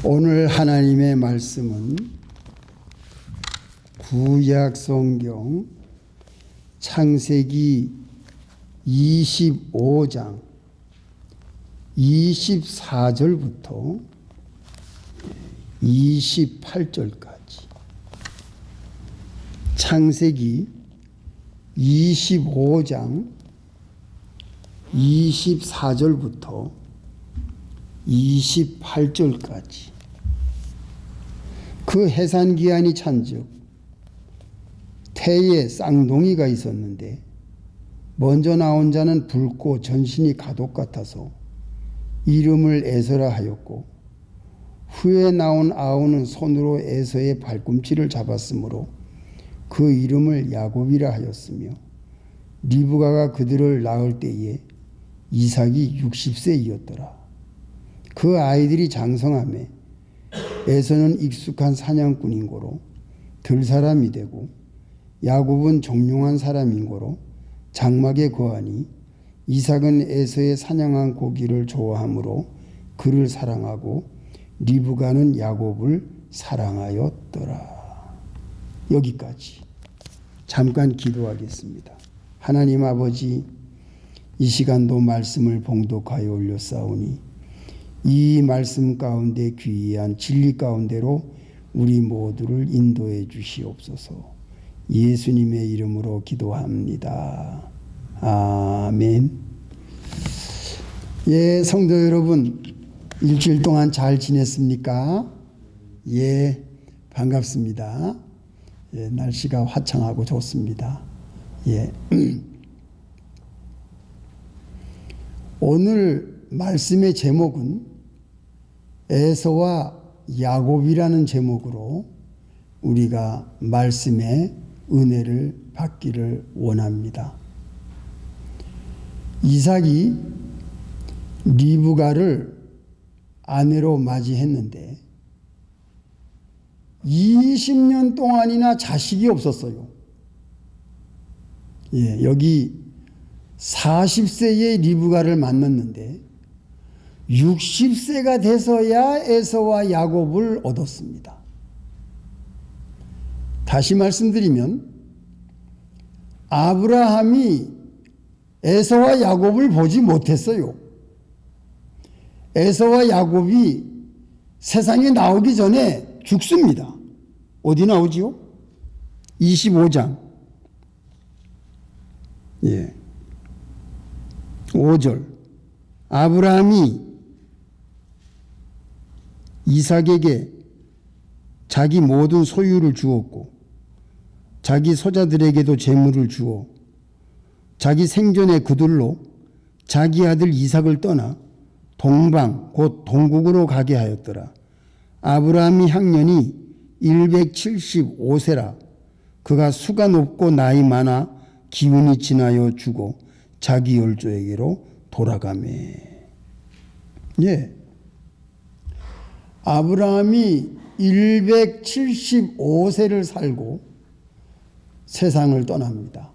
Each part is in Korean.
오늘 하나님의 말씀은 구약 성경 창세기 25장 24절부터 28절까지 창세기 25장 24절부터 28절까지 그 해산기한이 찬즉 태에 쌍둥이가 있었는데 먼저 나온 자는 붉고 전신이 가독 같아서 이름을 에서라 하였고 후에 나온 아우는 손으로 에서의 발꿈치를 잡았으므로 그 이름을 야곱이라 하였으며 리브가가 그들을 낳을 때에 이삭이 60세이었더라. 그 아이들이 장성하매 에서는 익숙한 사냥꾼인 고로 들사람이 되고 야곱은 정용한 사람인 고로 장막에 거하니 이삭은 에서의 사냥한 고기를 좋아하므로 그를 사랑하고 리브가는 야곱을 사랑하였더라. 여기까지 잠깐 기도하겠습니다. 하나님 아버지, 이 시간도 말씀을 봉독하여 올렸사오니 이 말씀 가운데 귀한 진리 가운데로 우리 모두를 인도해 주시옵소서. 예수님의 이름으로 기도합니다. 아멘. 예, 성도 여러분, 일주일 동안 잘 지냈습니까? 예, 반갑습니다. 예, 날씨가 화창하고 좋습니다. 예. 오늘 말씀의 제목은 에서와 야곱이라는 제목으로 우리가 말씀의 은혜를 받기를 원합니다. 이삭이 리브가를 아내로 맞이했는데 20년 동안이나 자식이 없었어요. 예, 여기 40세의 리브가를 만났는데 60세가 돼서야 에서와 야곱을 얻었습니다. 다시 말씀드리면 아브라함이 에서와 야곱을 보지 못했어요. 에서와 야곱이 세상에 나오기 전에 죽습니다. 어디 나오지요? 25장. 예. 5절. 아브라함이 이삭에게 자기 모든 소유를 주었고 자기 소자들에게도 재물을 주어 자기 생전에 그들로 자기 아들 이삭을 떠나 동방 곧 동국으로 가게 하였더라. 아브라함이 향년이 175세라. 그가 수가 높고 나이 많아 기운이 지나여 죽어 자기 열조에게로 돌아가매. 예. 아브라함이 175세를 살고 세상을 떠납니다.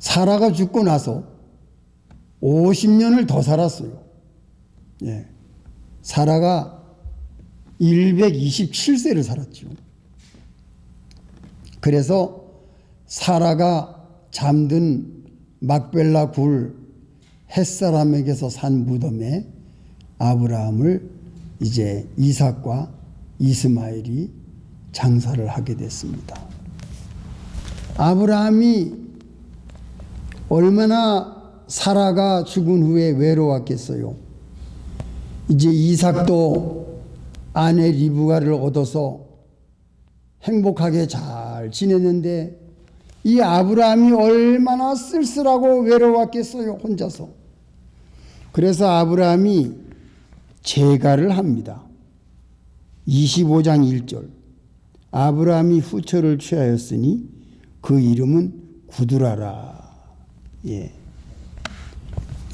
사라가 죽고 나서 50년을 더 살았어요. 예. 사라가 127세를 살았죠. 그래서 사라가 잠든 막벨라 굴 햇사람에게서 산 무덤에 아브라함을 이제 이삭과 이스마엘이 장사를 하게 됐습니다. 아브라함이 얼마나 사라가 죽은 후에 외로웠겠어요. 이제 이삭도 아내 리브가를 얻어서 행복하게 잘 지냈는데 이 아브라함이 얼마나 쓸쓸하고 외로웠겠어요, 혼자서. 그래서 아브라함이 제가를 합니다. 25장 1절. 아브라함이 후처를 취하였으니 그 이름은 구두라라. 예.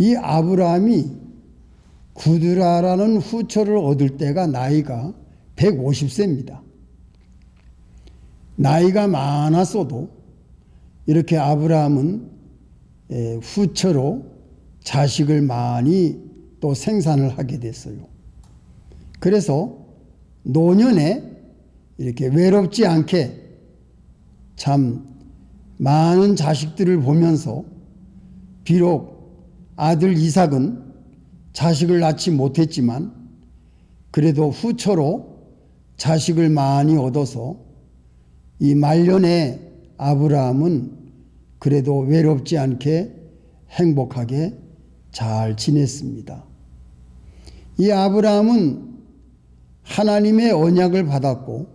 이 아브라함이 구두라라는 후처를 얻을 때가 나이가 150세입니다. 나이가 많았어도 이렇게 아브라함은 후처로 자식을 많이 또 생산을 하게 됐어요. 그래서 노년에 이렇게 외롭지 않게 참 많은 자식들을 보면서 비록 아들 이삭은 자식을 낳지 못했지만 그래도 후처로 자식을 많이 얻어서 이 말년에 아브라함은 그래도 외롭지 않게 행복하게 잘 지냈습니다. 이 아브라함은 하나님의 언약을 받았고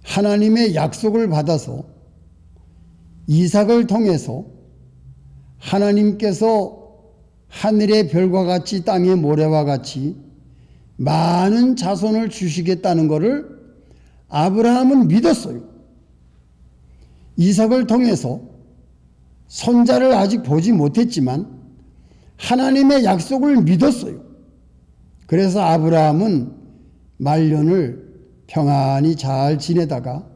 하나님의 약속을 받아서 이삭을 통해서 하나님께서 하늘의 별과 같이 땅의 모래와 같이 많은 자손을 주시겠다는 것을 아브라함은 믿었어요. 이삭을 통해서 손자를 아직 보지 못했지만 하나님의 약속을 믿었어요. 그래서 아브라함은 말년을 평안히 잘 지내다가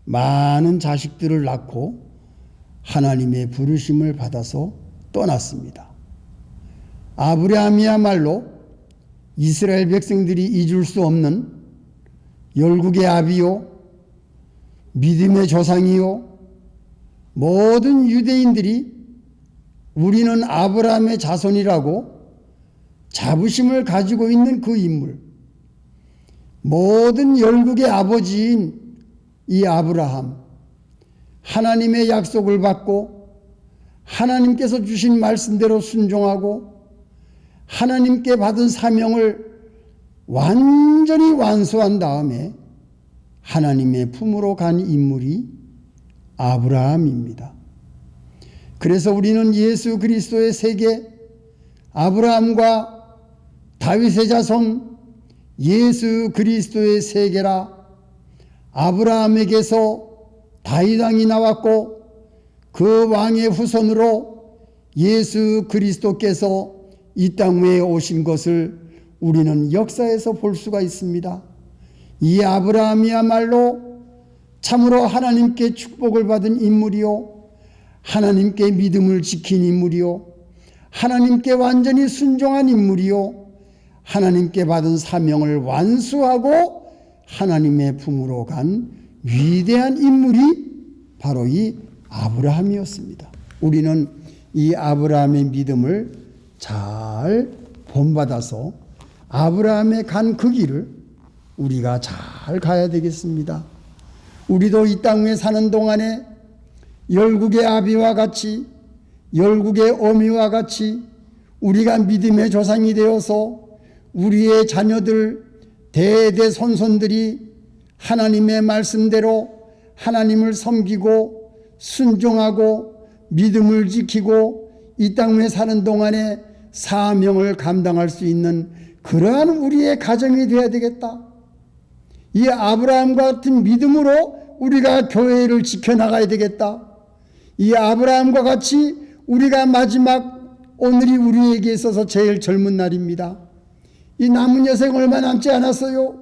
많은 자식들을 낳고 하나님의 부르심을 받아서 떠났습니다. 아브라함이야말로 이스라엘 백성들이 잊을 수 없는 열국의 아비요, 믿음의 조상이요, 모든 유대인들이 우리는 아브라함의 자손이라고 자부심을 가지고 있는 그 인물, 모든 열국의 아버지인 이 아브라함, 하나님의 약속을 받고 하나님께서 주신 말씀대로 순종하고 하나님께 받은 사명을 완전히 완수한 다음에 하나님의 품으로 간 인물이 아브라함입니다. 그래서 우리는 예수 그리스도의 세계, 아브라함과 다윗의 자손 예수 그리스도의 세계라, 아브라함에게서 다윗 왕이 나왔고 그 왕의 후손으로 예수 그리스도께서 이 땅 위에 오신 것을 우리는 역사에서 볼 수가 있습니다. 이 아브라함이야말로 참으로 하나님께 축복을 받은 인물이요, 하나님께 믿음을 지킨 인물이요, 하나님께 완전히 순종한 인물이요, 하나님께 받은 사명을 완수하고 하나님의 품으로 간 위대한 인물이 바로 이 아브라함이었습니다. 우리는 이 아브라함의 믿음을 잘 본받아서 아브라함의 간 그 길을 우리가 잘 가야 되겠습니다. 우리도 이 땅에 사는 동안에 열국의 아비와 같이, 열국의 어미와 같이 우리가 믿음의 조상이 되어서 우리의 자녀들, 대대손손들이 하나님의 말씀대로 하나님을 섬기고 순종하고 믿음을 지키고 이 땅에 사는 동안에 사명을 감당할 수 있는 그러한 우리의 가정이 되어야 되겠다. 이 아브라함과 같은 믿음으로 우리가 교회를 지켜나가야 되겠다. 이 아브라함과 같이 우리가 마지막 오늘이 우리에게 있어서 제일 젊은 날입니다. 이 남은 여생 얼마 남지 않았어요.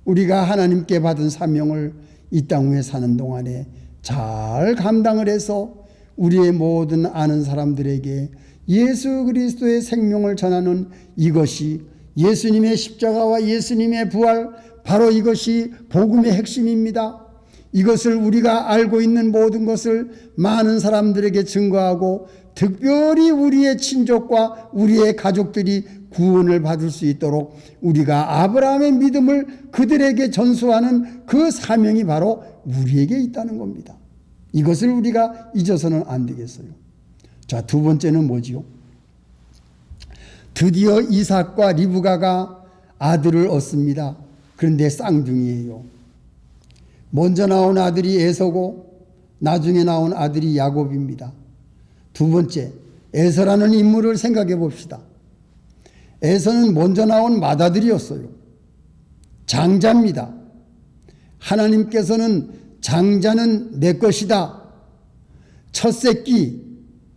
우리가 하나님께 받은 사명을 이 땅 위에 사는 동안에 잘 감당을 해서 우리의 모든 아는 사람들에게 예수 그리스도의 생명을 전하는 이것이 예수님의 십자가와 예수님의 부활, 바로 이것이 복음의 핵심입니다. 이것을 우리가 알고 있는 모든 것을 많은 사람들에게 증거하고 특별히 우리의 친족과 우리의 가족들이 구원을 받을 수 있도록 우리가 아브라함의 믿음을 그들에게 전수하는 그 사명이 바로 우리에게 있다는 겁니다. 이것을 우리가 잊어서는 안 되겠어요. 자, 두 번째는 뭐지요? 드디어 이삭과 리브가가 아들을 얻습니다. 그런데 쌍둥이에요. 먼저 나온 아들이 에서고 나중에 나온 아들이 야곱입니다. 두 번째, 에서라는 인물을 생각해 봅시다. 에서는 먼저 나온 맏아들이었어요. 장자입니다. 하나님께서는 장자는 내 것이다. 첫 새끼,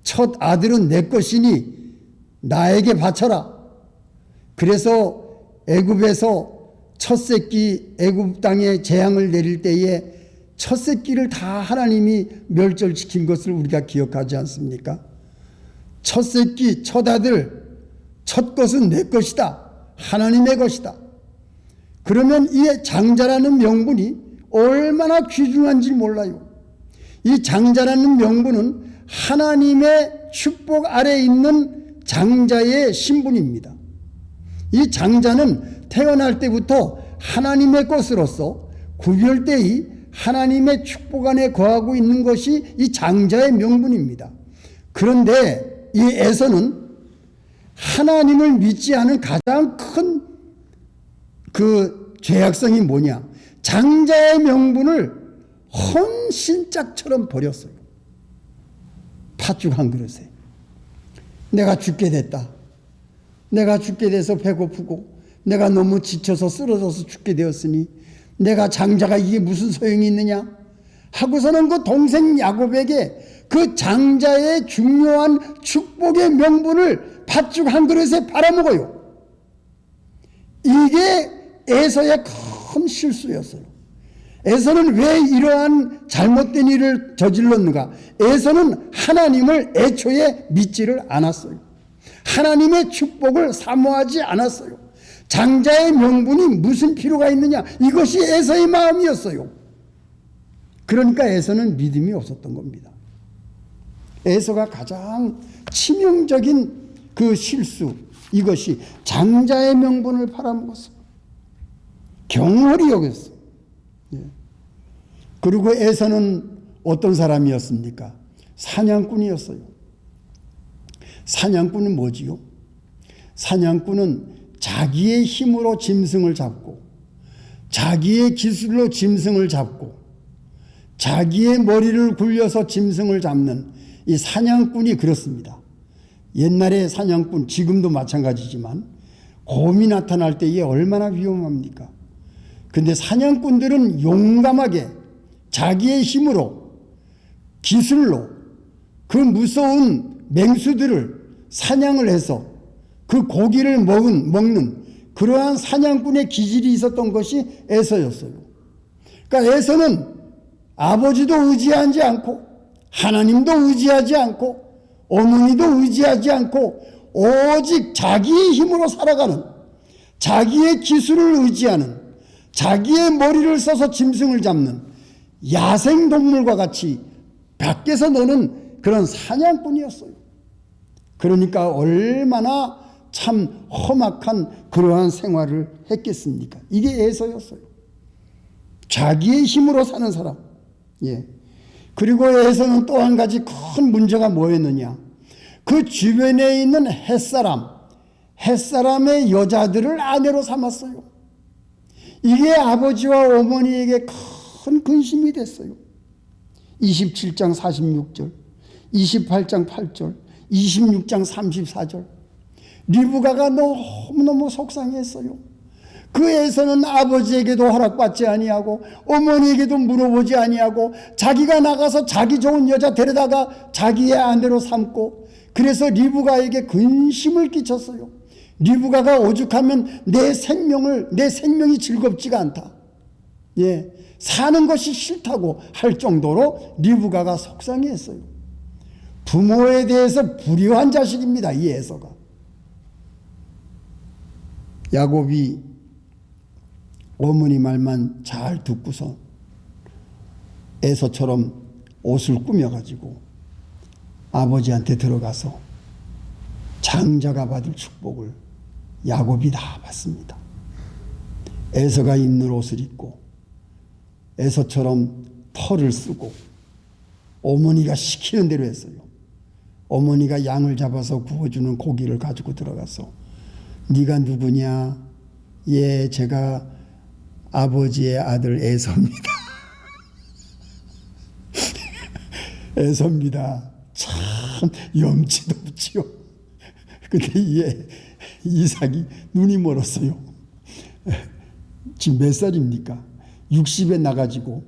첫 아들은 내 것이니 나에게 바쳐라. 그래서 애굽에서 첫 새끼 애굽 땅에 재앙을 내릴 때에 첫 새끼를 다 하나님이 멸절시킨 것을 우리가 기억하지 않습니까? 첫 새끼, 첫 아들, 첫 것은 내 것이다 하나님의 것이다. 그러면 이 장자라는 명분이 얼마나 귀중한지 몰라요. 이 장자라는 명분은 하나님의 축복 아래에 있는 장자의 신분입니다. 이 장자는 태어날 때부터 하나님의 것으로서 구별되이 하나님의 축복 안에 거하고 있는 것이 이 장자의 명분입니다. 그런데 이 에서는 하나님을 믿지 않은 가장 큰 그 죄악성이 뭐냐? 장자의 명분을 헌신짝처럼 버렸어요. 팥죽 한 그릇에. 내가 죽게 됐다. 내가 죽게 돼서 배고프고 내가 너무 지쳐서 쓰러져서 죽게 되었으니 내가 장자가 이게 무슨 소용이 있느냐 하고서는 그 동생 야곱에게 그 장자의 중요한 축복의 명분을 팥죽 한 그릇에 팔아먹어요. 이게 에서의 큰 실수였어요. 에서는 왜 이러한 잘못된 일을 저질렀는가? 에서는 하나님을 애초에 믿지를 않았어요. 하나님의 축복을 사모하지 않았어요. 장자의 명분이 무슨 필요가 있느냐? 이것이 에서의 마음이었어요. 그러니까 에서는 믿음이 없었던 겁니다. 에서가 가장 치명적인 그 실수, 이것이 장자의 명분을 팔아먹었어요. 경홀히 여겼어요. 그리고 에서는 어떤 사람이었습니까? 사냥꾼이었어요. 사냥꾼은 뭐지요? 사냥꾼은 자기의 힘으로 짐승을 잡고 자기의 기술로 짐승을 잡고 자기의 머리를 굴려서 짐승을 잡는 이 사냥꾼이 그렇습니다. 옛날의 사냥꾼, 지금도 마찬가지지만 곰이 나타날 때 이게 얼마나 위험합니까? 근데 사냥꾼들은 용감하게 자기의 힘으로 기술로 그 무서운 맹수들을 사냥을 해서 그 고기를 먹는 그러한 사냥꾼의 기질이 있었던 것이 에서였어요. 그러니까 에서는 아버지도 의지하지 않고 하나님도 의지하지 않고 어머니도 의지하지 않고 오직 자기의 힘으로 살아가는, 자기의 기술을 의지하는, 자기의 머리를 써서 짐승을 잡는 야생동물과 같이 밖에서 노는 그런 사냥꾼이었어요. 그러니까 얼마나 참 험악한 그러한 생활을 했겠습니까? 이게 에서였어요. 자기의 힘으로 사는 사람. 예. 그리고 에서는 또 한 가지 큰 문제가 뭐였느냐? 그 주변에 있는 햇사람의 여자들을 아내로 삼았어요. 이게 아버지와 어머니에게 큰 근심이 됐어요. 27장 46절, 28장 8절, 26장 34절. 리브가가 너무너무 속상했어요. 그 에서는 아버지에게도 허락받지 아니하고 어머니에게도 물어보지 아니하고 자기가 나가서 자기 좋은 여자 데려다가 자기의 아내로 삼고, 그래서 리브가에게 근심을 끼쳤어요. 리브가가 오죽하면 내 생명이 즐겁지가 않다. 예, 사는 것이 싫다고 할 정도로 리브가가 속상해했어요. 부모에 대해서 불효한 자식입니다, 이 에서가. 야곱이 어머니 말만 잘 듣고서 에서처럼 옷을 꾸며가지고 아버지한테 들어가서 장자가 받을 축복을 야곱이 다 받습니다. 에서가 입는 옷을 입고 에서처럼 털을 쓰고 어머니가 시키는 대로 했어요. 어머니가 양을 잡아서 구워주는 고기를 가지고 들어가서 네가 누구냐? 예, 제가 아버지의 아들 에서입니다. 에서입니다. 참 염치도 없지요. 근데 이삭이 눈이 멀었어요. 지금 몇 살입니까? 60에 나가지고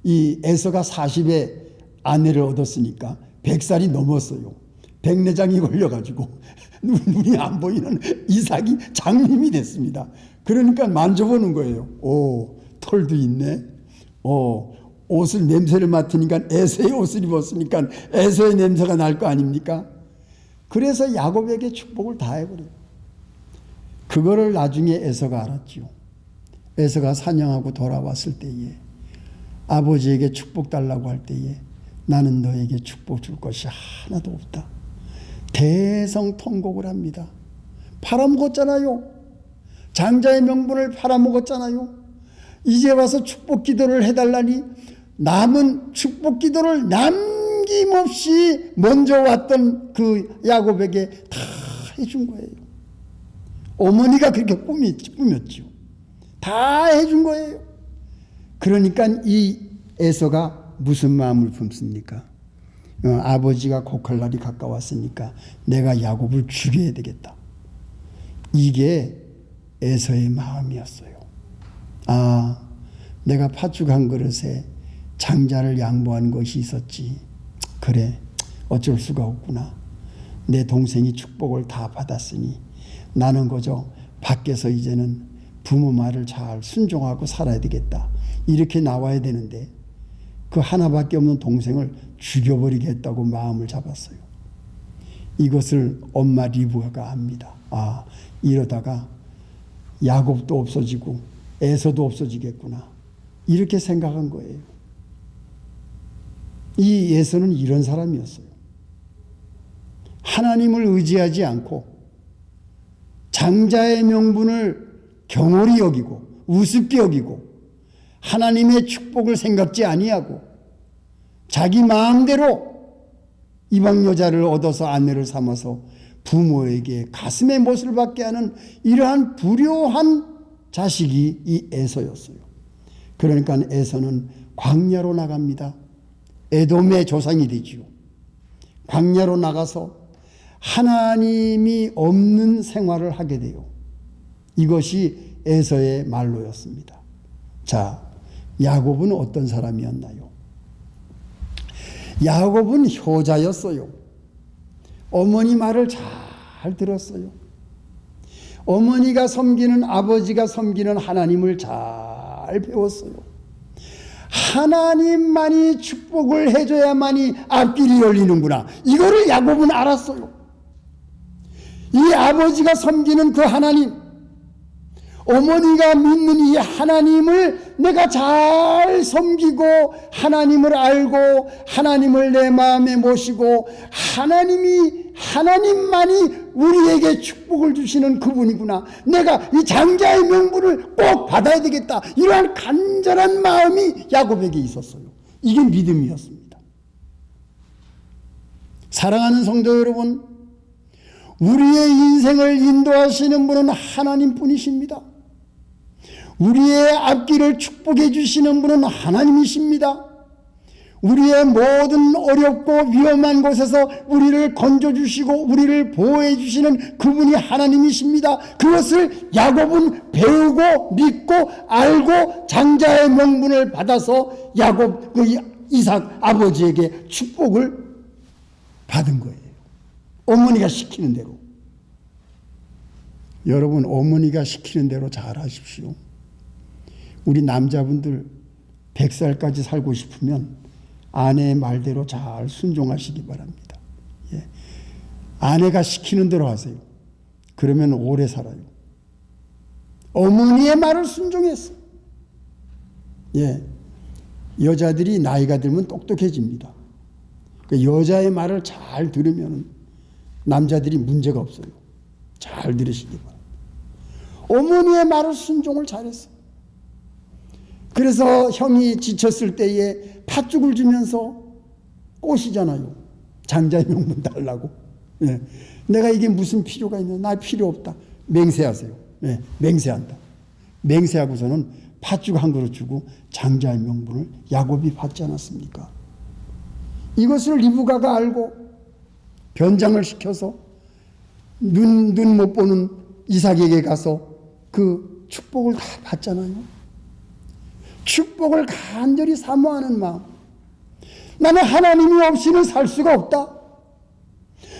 이 에서가 40에 아내를 얻었으니까 100살이 넘었어요. 백내장이 걸려가지고 눈이 안 보이는 이삭이 장님이 됐습니다. 그러니까 만져보는 거예요. 오, 털도 있네. 옷을 냄새를 맡으니까 에서의 옷을 입었으니까 에서의 냄새가 날 거 아닙니까? 그래서 야곱에게 축복을 다 해버려요. 그거를 나중에 에서가 알았지요. 에서가 사냥하고 돌아왔을 때에 아버지에게 축복 달라고 할 때에 나는 너에게 축복 줄 것이 하나도 없다. 대성통곡을 합니다. 팔아먹었잖아요. 장자의 명분을 팔아먹었잖아요. 이제 와서 축복 기도를 해달라니 남은 축복 기도를 남김없이 먼저 왔던 그 야곱에게 다 해준 거예요. 어머니가 그렇게 꾸몄죠. 다 해준 거예요. 그러니까 이 에서가 무슨 마음을 품습니까? 아버지가 곡할 날이 가까웠으니까 내가 야곱을 죽여야 되겠다. 이게 에서의 마음이었어요. 아, 내가 팥죽 한 그릇에 장자를 양보한 것이 있었지. 그래, 어쩔 수가 없구나. 내 동생이 축복을 다 받았으니 나는 그저 밖에서 이제는 부모 말을 잘 순종하고 살아야 되겠다. 이렇게 나와야 되는데 그 하나밖에 없는 동생을 죽여버리겠다고 마음을 잡았어요. 이것을 엄마 리브가가 압니다. 아, 이러다가 야곱도 없어지고 에서도 없어지겠구나. 이렇게 생각한 거예요. 이 에서는 이런 사람이었어요. 하나님을 의지하지 않고 장자의 명분을 경홀히 여기고 우습게 여기고 하나님의 축복을 생각지 아니하고 자기 마음대로 이방 여자를 얻어서 아내를 삼아서 부모에게 가슴에 못을 받게 하는 이러한 불효한 자식이 이 에서였어요. 그러니까 에서는 광야로 나갑니다. 에돔의 조상이 되지요. 광야로 나가서 하나님이 없는 생활을 하게 돼요. 이것이 에서의 말로였습니다. 자, 야곱은 어떤 사람이었나요? 야곱은 효자였어요. 어머니 말을 잘 들었어요. 어머니가 섬기는, 아버지가 섬기는 하나님을 잘 배웠어요. 하나님만이 축복을 해줘야만이 앞길이 열리는구나. 이거를 야곱은 알았어요. 이 아버지가 섬기는 그 하나님, 어머니가 믿는 이 하나님을 내가 잘 섬기고 하나님을 알고 하나님을 내 마음에 모시고 하나님만이 우리에게 축복을 주시는 그분이구나. 내가 이 장자의 명분을 꼭 받아야 되겠다. 이러한 간절한 마음이 야곱에게 있었어요. 이게 믿음이었습니다. 사랑하는 성도 여러분, 우리의 인생을 인도하시는 분은 하나님뿐이십니다. 우리의 앞길을 축복해 주시는 분은 하나님이십니다. 우리의 모든 어렵고 위험한 곳에서 우리를 건져주시고 우리를 보호해 주시는 그분이 하나님이십니다. 그것을 야곱은 배우고 믿고 알고 장자의 명분을 받아서 야곱 그 이삭 아버지에게 축복을 받은 거예요. 어머니가 시키는 대로. 여러분, 어머니가 시키는 대로 잘 하십시오. 우리 남자분들 100살까지 살고 싶으면 아내의 말대로 잘 순종하시기 바랍니다. 예. 아내가 시키는 대로 하세요. 그러면 오래 살아요. 어머니의 말을 순종했어. 예. 여자들이 나이가 들면 똑똑해집니다. 그 여자의 말을 잘 들으면 남자들이 문제가 없어요. 잘 들으시기 바랍니다. 어머니의 말을 순종을 잘했어. 그래서 형이 지쳤을 때에 팥죽을 주면서 꼬시잖아요. 장자의 명분 달라고. 예. 내가 이게 무슨 필요가 있냐. 나 필요 없다. 맹세하세요. 예. 맹세한다. 맹세하고서는 팥죽 한 그릇 주고 장자의 명분을 야곱이 받지 않았습니까? 이것을 리브가가 알고 변장을 시켜서 눈 못 보는 이삭에게 가서 그 축복을 다 받잖아요. 축복을 간절히 사모하는 마음. 나는 하나님이 없이는 살 수가 없다.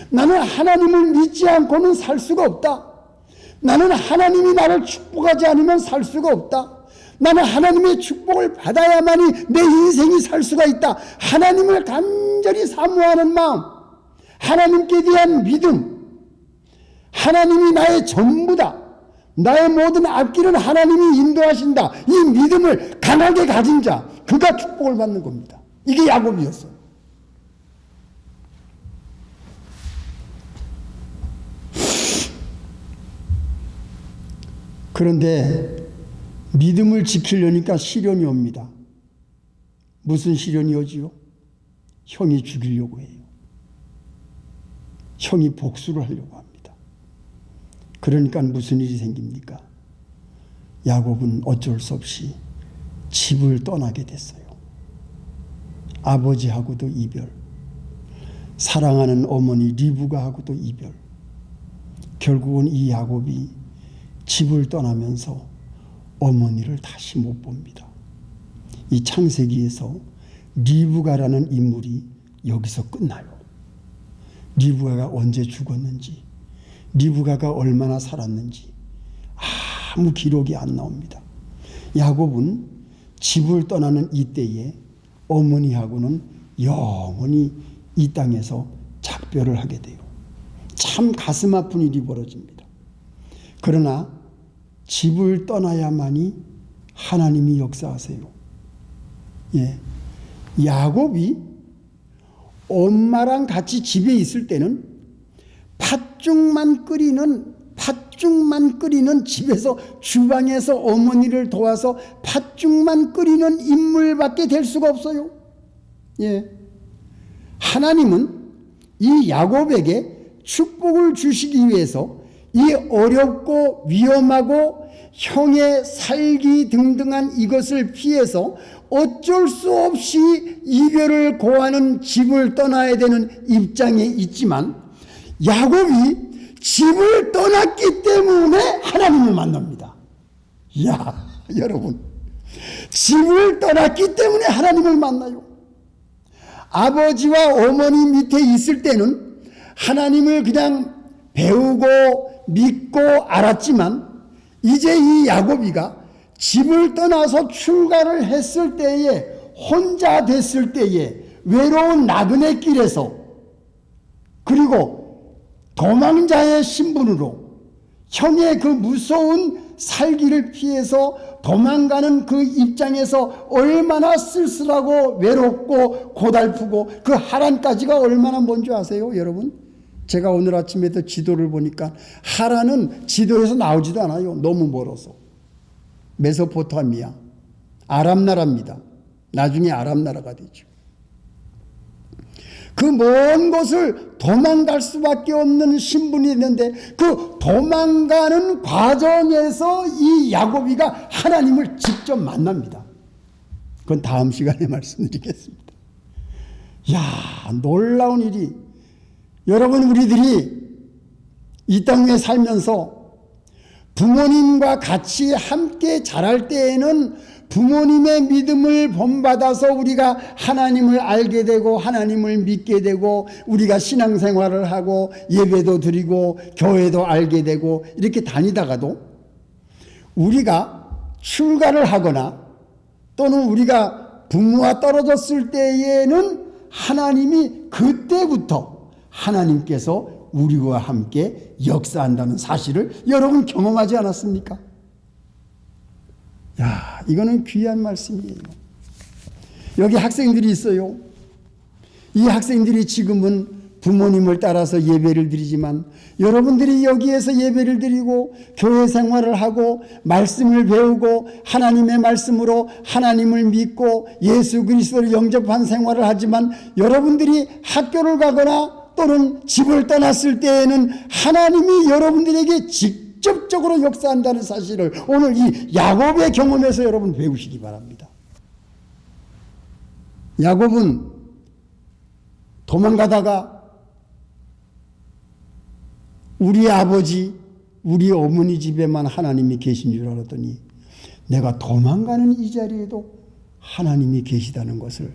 나는 하나님을 믿지 않고는 살 수가 없다. 나는 하나님이 나를 축복하지 않으면 살 수가 없다. 나는 하나님의 축복을 받아야만이 내 인생이 살 수가 있다. 하나님을 간절히 사모하는 마음, 하나님께 대한 믿음, 하나님이 나의 전부다. 나의 모든 앞길은 하나님이 인도하신다. 이 믿음을 강하게 가진 자, 그가 축복을 받는 겁니다. 이게 야곱이었어요. 그런데 믿음을 지키려니까 시련이 옵니다. 무슨 시련이 오지요? 형이 죽이려고 해요. 형이 복수를 하려고 합니다. 그러니까 무슨 일이 생깁니까? 야곱은 어쩔 수 없이 집을 떠나게 됐어요. 아버지하고도 이별, 사랑하는 어머니 리브가하고도 이별. 결국은 이 야곱이 집을 떠나면서 어머니를 다시 못 봅니다. 이 창세기에서 리브가라는 인물이 여기서 끝나요. 리브가가 언제 죽었는지, 리브가가 얼마나 살았는지 아무 기록이 안 나옵니다. 야곱은 집을 떠나는 이때에 어머니하고는 영원히 이 땅에서 작별을 하게 돼요. 참 가슴 아픈 일이 벌어집니다. 그러나 집을 떠나야만이 하나님이 역사하세요. 예, 야곱이 엄마랑 같이 집에 있을 때는 팥죽만 끓이는 집에서 주방에서 어머니를 도와서 팥죽만 끓이는 인물밖에 될 수가 없어요. 예, 하나님은 이 야곱에게 축복을 주시기 위해서 이 어렵고 위험하고 형의 살기 등등한 이것을 피해서 어쩔 수 없이 이별을 고하는 집을 떠나야 되는 입장에 있지만 야곱이 집을 떠났기 때문에 하나님을 만납니다. 야, 여러분, 집을 떠났기 때문에 하나님을 만나요. 아버지와 어머니 밑에 있을 때는 하나님을 그냥 배우고 믿고 알았지만 이제 이 야곱이가 집을 떠나서 출가를 했을 때에, 혼자 됐을 때에, 외로운 나그네 길에서, 그리고 도망자의 신분으로 형의 그 무서운 살기를 피해서 도망가는 그 입장에서 얼마나 쓸쓸하고 외롭고 고달프고 그 하란까지가 얼마나 먼지 아세요, 여러분? 제가 오늘 아침에도 지도를 보니까 하란은 지도에서 나오지도 않아요. 너무 멀어서. 메소포타미아, 아랍 나라입니다. 나중에 아랍 나라가 되죠. 그 먼 곳을 도망갈 수밖에 없는 신분이 있는데 그 도망가는 과정에서 이 야곱이가 하나님을 직접 만납니다. 그건 다음 시간에 말씀드리겠습니다. 야, 놀라운 일이, 여러분, 우리들이 이 땅에 살면서 부모님과 같이 함께 자랄 때에는 부모님의 믿음을 본받아서 우리가 하나님을 알게 되고 하나님을 믿게 되고 우리가 신앙생활을 하고 예배도 드리고 교회도 알게 되고 이렇게 다니다가도 우리가 출가를 하거나 또는 우리가 부모와 떨어졌을 때에는 하나님이 그때부터 하나님께서 우리와 함께 역사한다는 사실을 여러분 경험하지 않았습니까? 야, 이거는 귀한 말씀이에요. 여기 학생들이 있어요. 이 학생들이 지금은 부모님을 따라서 예배를 드리지만 여러분들이 여기에서 예배를 드리고 교회 생활을 하고 말씀을 배우고 하나님의 말씀으로 하나님을 믿고 예수 그리스도를 영접한 생활을 하지만 여러분들이 학교를 가거나 또는 집을 떠났을 때에는 하나님이 여러분들에게 직접적으로 역사한다는 사실을 오늘 이 야곱의 경험에서 여러분 배우시기 바랍니다. 야곱은 도망가다가 우리 아버지, 우리 어머니 집에만 하나님이 계신 줄 알았더니 내가 도망가는 이 자리에도 하나님이 계시다는 것을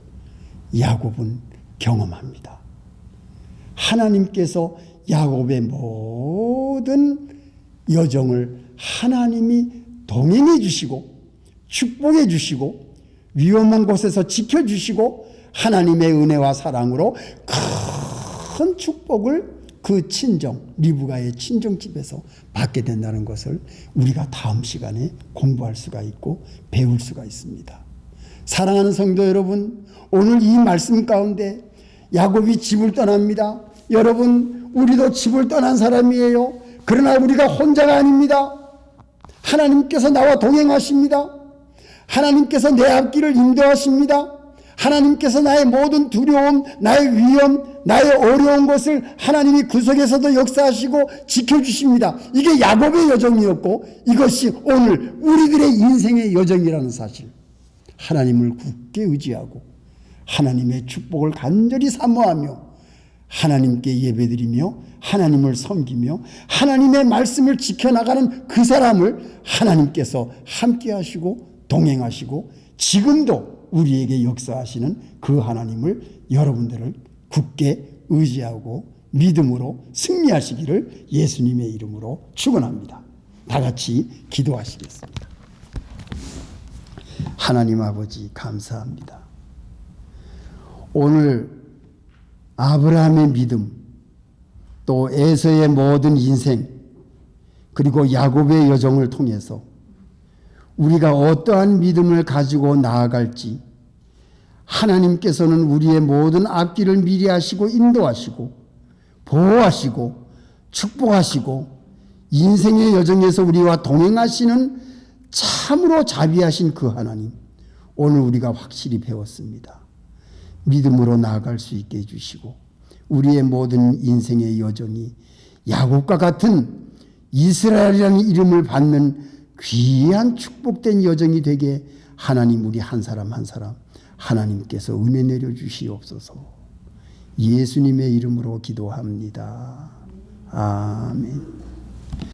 야곱은 경험합니다. 하나님께서 야곱의 모든 여정을 하나님이 동행해 주시고 축복해 주시고 위험한 곳에서 지켜주시고 하나님의 은혜와 사랑으로 큰 축복을 그 친정, 리브가의 친정집에서 받게 된다는 것을 우리가 다음 시간에 공부할 수가 있고 배울 수가 있습니다. 사랑하는 성도 여러분, 오늘 이 말씀 가운데 야곱이 집을 떠납니다. 여러분, 우리도 집을 떠난 사람이에요. 그러나 우리가 혼자가 아닙니다. 하나님께서 나와 동행하십니다. 하나님께서 내 앞길을 인도하십니다. 하나님께서 나의 모든 두려움, 나의 위험, 나의 어려운 것을 하나님이 그 속에서도 역사하시고 지켜주십니다. 이게 야곱의 여정이었고 이것이 오늘 우리들의 인생의 여정이라는 사실. 하나님을 굳게 의지하고 하나님의 축복을 간절히 사모하며 하나님께 예배드리며 하나님을 섬기며 하나님의 말씀을 지켜나가는 그 사람을 하나님께서 함께 하시고 동행하시고 지금도 우리에게 역사하시는 그 하나님을 여러분들을 굳게 의지하고 믿음으로 승리하시기를 예수님의 이름으로 축원합니다. 다 같이 기도하시겠습니다. 하나님 아버지 감사합니다. 오늘 아브라함의 믿음, 또 에서의 모든 인생, 그리고 야곱의 여정을 통해서 우리가 어떠한 믿음을 가지고 나아갈지 하나님께서는 우리의 모든 앞길을 미리 하시고 인도하시고 보호하시고 축복하시고 인생의 여정에서 우리와 동행하시는 참으로 자비하신 그 하나님, 오늘 우리가 확실히 배웠습니다. 믿음으로 나아갈 수 있게 해주시고 우리의 모든 인생의 여정이 야곱과 같은 이스라엘이라는 이름을 받는 귀한 축복된 여정이 되게 하나님 우리 한 사람 한 사람 하나님께서 은혜 내려주시옵소서. 예수님의 이름으로 기도합니다. 아멘.